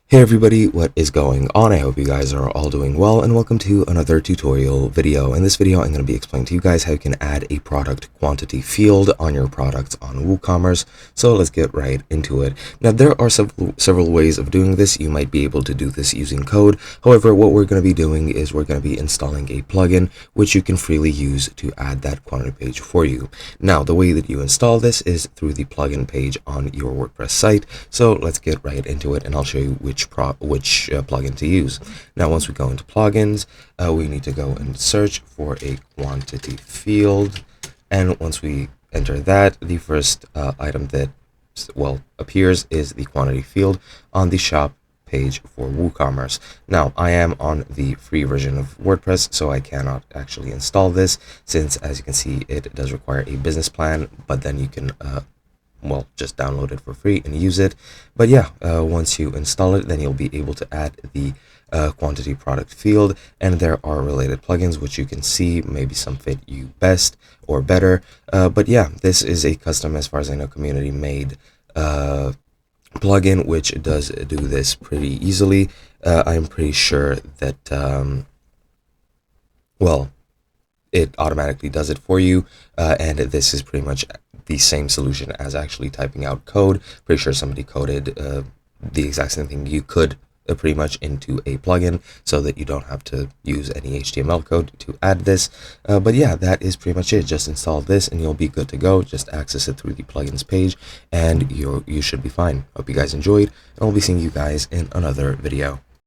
Hey everybody, what is going on? I hope you guys are all doing well, and welcome to another tutorial video. In this video, I'm going to be explaining to you guys how you can add a product quantity field on your products on WooCommerce. So let's get right into it. Now, there are several ways of doing this. You might be able to do this using code. However, what we're going to be doing is we're going to be installing a plugin which you can freely use to add that quantity page for you. Now, the way that you install this is through the plugin page on your WordPress site. So let's get right into it, and I'll show you which plugin to use. Now, once we go into plugins, we need to go and search for a quantity field, and once we enter that, the first item that appears is the quantity field on the shop page for WooCommerce. Now, I am on the free version of WordPress, so I cannot actually install this, since as you can see it does require a business plan, but then you can just download it for free and use it. But yeah, once you install it, then you'll be able to add the quantity product field, and there are related plugins which you can see. Maybe some fit you best or better, but yeah, this is a custom, as far as I know, community made plugin which does do this pretty easily. I'm pretty sure that it automatically does it for you, and this is pretty much the same solution as actually typing out code. Pretty sure somebody coded the exact same thing you could pretty much into a plugin, so that you don't have to use any HTML code to add this. But yeah, that is pretty much it. Just install this and you'll be good to go. Just access it through the plugins page and you should be fine. Hope you guys enjoyed, and I'll be seeing you guys in another video.